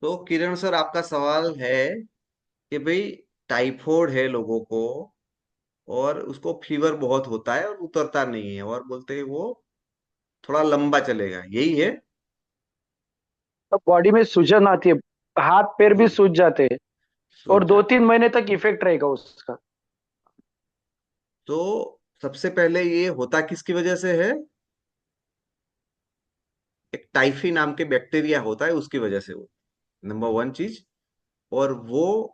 तो किरण सर, आपका सवाल है कि भाई टाइफॉइड है लोगों को और उसको फीवर बहुत होता है और उतरता नहीं है, और बोलते हैं वो थोड़ा लंबा चलेगा, यही है। तो बॉडी में सूजन आती है, हाथ पैर भी सूझ सूज जाते हैं। सूझ और दो जाता तीन है। महीने तक इफेक्ट रहेगा उसका। तो सबसे पहले ये होता किसकी वजह से है? एक टाइफी नाम के बैक्टीरिया होता है, उसकी वजह से वो नंबर वन चीज। और वो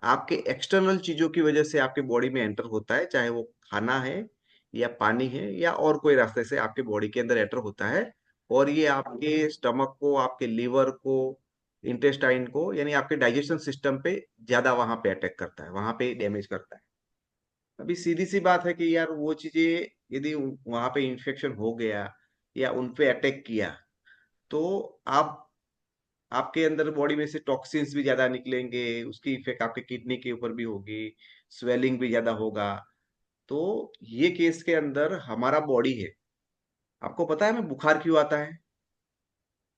आपके एक्सटर्नल चीजों की वजह से आपके बॉडी में एंटर होता है, चाहे वो खाना है या पानी है या और कोई रास्ते से आपके बॉडी के अंदर एंटर होता है। और ये आपके स्टमक को, आपके लीवर को, इंटेस्टाइन को, यानी आपके डाइजेशन सिस्टम पे ज्यादा वहां पे अटैक करता है, वहां पे डैमेज करता है। अभी सीधी सी बात है कि यार वो चीजें यदि वहां पे इंफेक्शन हो गया या उन पे अटैक किया, तो आप आपके अंदर बॉडी में से टॉक्सिन्स भी ज्यादा निकलेंगे, उसकी इफेक्ट आपके किडनी के ऊपर भी होगी, स्वेलिंग भी ज्यादा होगा। तो ये केस के अंदर हमारा बॉडी है। आपको पता है हमें बुखार क्यों आता है?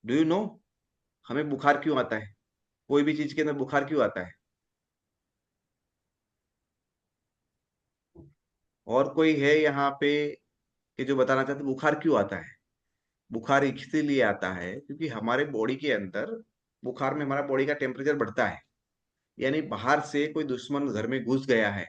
Do you know? हमें बुखार क्यों आता है? कोई भी चीज के अंदर बुखार क्यों आता है? और कोई है यहाँ पे कि जो बताना चाहते बुखार क्यों आता है? बुखार इसीलिए आता है क्योंकि हमारे बॉडी के अंदर, बुखार में हमारा बॉडी का टेम्परेचर बढ़ता है। यानी बाहर से कोई दुश्मन घर में घुस गया है,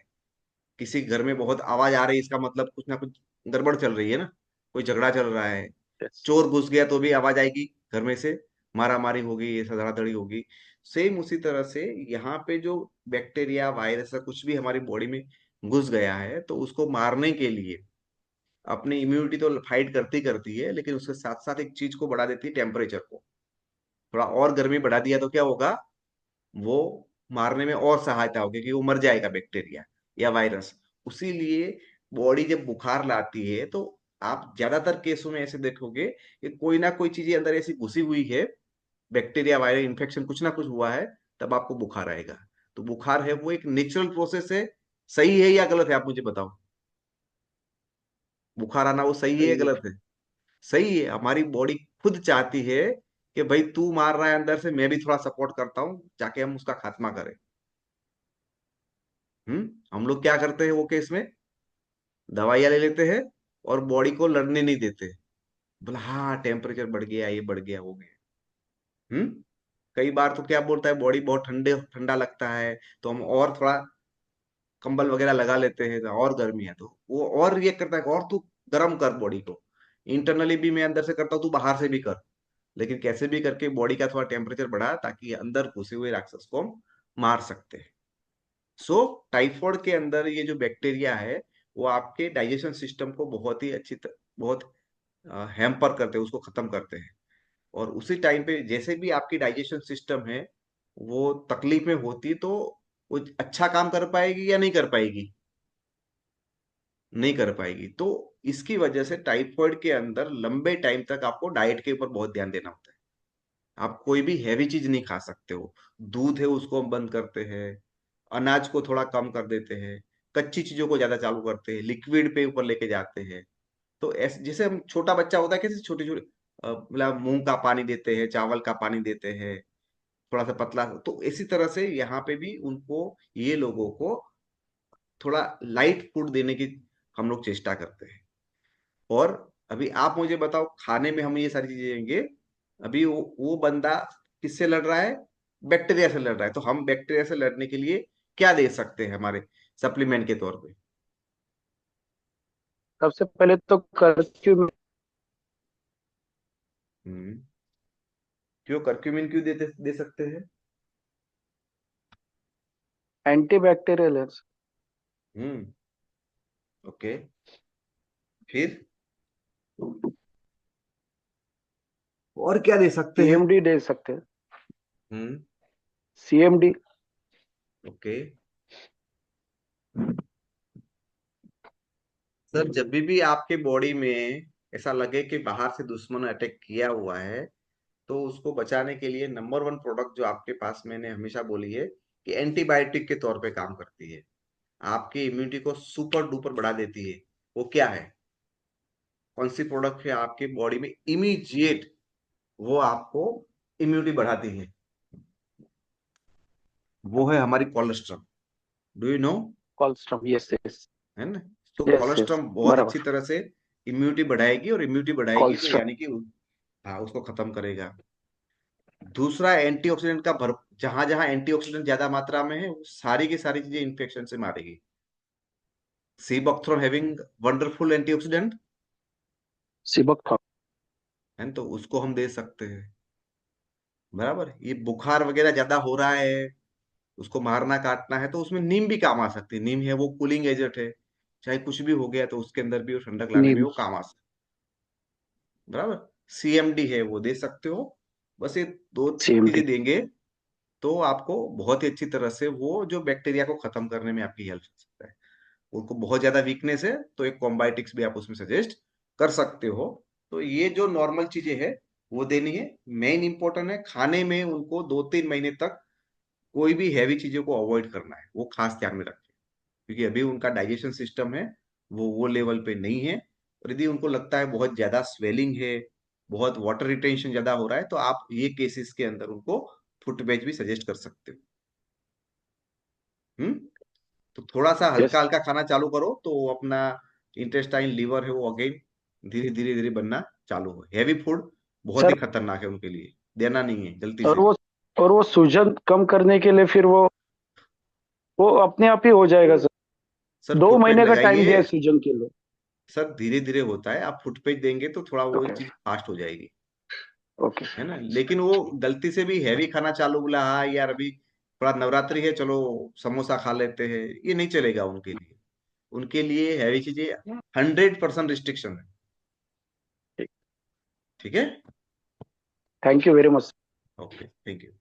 किसी घर में बहुत आवाज आ रही है, इसका मतलब कुछ ना कुछ गड़बड़ चल रही है ना, कोई झगड़ा चल रहा है। Yes. चोर घुस गया तो भी आवाज आएगी घर में से, मारा मारी होगी, ये धड़ाधड़ी होगी। सेम उसी तरह से यहाँ पे जो बैक्टीरिया, वायरस या कुछ भी हमारी बॉडी में घुस गया है, तो उसको मारने के लिए अपनी इम्यूनिटी तो फाइट करती करती है, लेकिन उसके साथ साथ एक चीज को बढ़ा देती है, टेम्परेचर को। थोड़ा और गर्मी बढ़ा दिया तो क्या होगा? वो मारने में और सहायता होगी कि वो मर जाएगा बैक्टीरिया या वायरस। उसी लिए बॉडी जब बुखार लाती है तो आप ज्यादातर केसों में ऐसे देखोगे कि कोई ना कोई चीज अंदर ऐसी घुसी हुई है, बैक्टीरिया, वायरस इन्फेक्शन कुछ ना कुछ हुआ है, तब आपको बुखार आएगा। तो बुखार है वो एक नेचुरल प्रोसेस है। सही है या गलत है, आप मुझे बताओ। बुखार आना वो सही है या सही है। गलत है? सही है। हमारी बॉडी खुद चाहती है कि भाई तू मार रहा है अंदर से, मैं भी थोड़ा सपोर्ट करता हूं, जाके हम उसका खात्मा करें। हम लोग क्या करते हैं वो केस में? दवाइयां ले लेते हैं और बॉडी को लड़ने नहीं देते। बोला हाँ, टेम्परेचर बढ़ गया, ये बढ़ गया, हो गया। कई बार तो क्या बोलता है, बॉडी बहुत ठंडे ठंडा लगता है, तो हम और थोड़ा कंबल वगैरह लगा लेते हैं, तो और गर्मी है तो वो और रिएक्ट करता है, और तू गर्म कर बॉडी को। इंटरनली भी मैं अंदर से करता हूँ, तू बाहर से भी कर। लेकिन कैसे भी करके बॉडी का थोड़ा टेम्परेचर बढ़ा, ताकि अंदर घुसे हुए राक्षस को हम मार सकते हैं। सो टाइफॉइड के अंदर ये जो बैक्टीरिया है, वो आपके डाइजेशन सिस्टम को बहुत ही बहुत हैम्पर करते हैं, उसको खत्म करते हैं। और उसी टाइम पे जैसे भी आपकी डाइजेशन सिस्टम है वो तकलीफ में होती, तो वो अच्छा काम कर पाएगी या नहीं कर पाएगी? नहीं कर पाएगी। तो इसकी वजह से टाइफॉइड के अंदर लंबे टाइम तक आपको डाइट के ऊपर बहुत ध्यान देना होता है। आप कोई भी हैवी चीज नहीं खा सकते हो। दूध है उसको हम बंद करते हैं, अनाज को थोड़ा कम कर देते हैं, कच्ची चीजों को ज्यादा चालू करते हैं, लिक्विड पे ऊपर लेके जाते हैं। तो ऐसे जैसे हम, छोटा बच्चा होता है कैसे छोटे छोटे मतलब मूंग का पानी देते हैं, चावल का पानी देते हैं, थोड़ा सा पतला, तो इसी तरह से यहाँ पे भी उनको, ये लोगों को थोड़ा लाइट फूड देने की हम लोग चेष्टा करते हैं। और अभी आप मुझे बताओ, खाने में हम ये सारी चीजें देंगे, अभी वो बंदा किससे लड़ रहा है? बैक्टीरिया से लड़ रहा है। तो हम बैक्टीरिया से लड़ने के लिए क्या दे सकते हैं हमारे सप्लीमेंट के तौर पे? सबसे पहले तो कर्क्यू, हम्म क्यों करक्यूमिन क्यों दे सकते हैं? एंटीबैक्टीरियल है। हम्म ओके। फिर और क्या दे सकते हैं? सीएमडी दे सकते हैं। हम्म सीएमडी। ओके। सर, जब भी आपके बॉडी में ऐसा लगे कि बाहर से दुश्मन अटैक किया हुआ है, तो उसको बचाने के लिए नंबर वन प्रोडक्ट जो आपके पास मैंने हमेशा बोली है कि एंटीबायोटिक के तौर पे काम करती है, आपकी इम्यूनिटी को सुपर डुपर बढ़ा देती है। वो क्या है? कौन सी प्रोडक्ट है आपके बॉडी में इमीडिएट वो आपको इम्यूनिटी बढ़ाती है? वो है हमारी cholesterol. Do you know? Colostrum, yes yes. है ना? तो यस यस, कोलेस्ट्रॉल बहुत अच्छी बराबर। तरह से इम्यूनिटी बढ़ाएगी, और इम्यूनिटी बढ़ाएगी तो कोलेस्ट्रॉम। यानी कि हाँ, उसको खत्म करेगा। दूसरा, एंटीऑक्सीडेंट का भर, जहां जहां एंटीऑक्सीडेंट ज्यादा मात्रा में है, वो सारी की सारी चीजें इन्फेक्शन से मारेगी। सीबोक्थ्रोन हैविंग वंडरफुल एंटीऑक्सीडेंट, सिबक। है ना? तो उसको हम दे सकते हैं। बराबर। ये बुखार वगैरह ज्यादा हो रहा है, उसको मारना काटना है, तो उसमें नीम भी काम आ सकती है। नीम है वो कूलिंग एजेंट है, चाहे कुछ भी हो गया तो उसके अंदर भी वो ठंडक लाने में नीम। वो काम आ सकता है। बराबर। सीएमडी है, वो दे सकते हो। बस ये दो सीएमडी। चीजें देंगे तो आपको बहुत ही अच्छी तरह से वो जो बैक्टीरिया को खत्म करने में आपकी हेल्प कर सकता है। उनको बहुत ज्यादा वीकनेस है तो एक कॉम्बायोटिक्स भी आप उसमें सजेस्ट कर सकते हो। तो ये जो नॉर्मल चीजें है वो देनी है। मेन इंपॉर्टेंट है खाने में उनको 2-3 महीने तक कोई भी हैवी चीजों को अवॉइड करना है, वो खास ध्यान में रखें। क्योंकि अभी उनका डाइजेशन सिस्टम है वो लेवल पे नहीं है। और यदि उनको लगता है बहुत ज्यादा स्वेलिंग है, बहुत वाटर रिटेंशन ज्यादा हो रहा है, तो आप ये केसेस के अंदर उनको फुट पैच भी सजेस्ट कर सकते हो। हम्म। तो थोड़ा सा हल्का यस। हल्का खाना चालू करो तो अपना इंटेस्टाइन लीवर है वो अगेन धीरे धीरे धीरे बनना चालू हो। हैवी फूड बहुत ही सर, खतरनाक है उनके लिए, देना नहीं है गलती और से भी। वो सूजन कम करने के लिए फिर वो अपने आप ही हो जाएगा सर? सर दो फुट पैच महीने का टाइम लगाइए। दिया है सूजन के लिए। सर धीरे धीरे होता है, आप फुट पैच देंगे तो थोड़ा वो ओके। चीज फास्ट हो जाएगी। ओके। है ना? लेकिन वो गलती से भी हैवी खाना चालू बोला, हाँ यार अभी थोड़ा नवरात्रि है चलो समोसा खा लेते हैं, ये नहीं चलेगा उनके लिए। उनके लिए हैवी चीजें 100% रिस्ट्रिक्शन है। ठीक है। Thank you very much. Okay, thank you.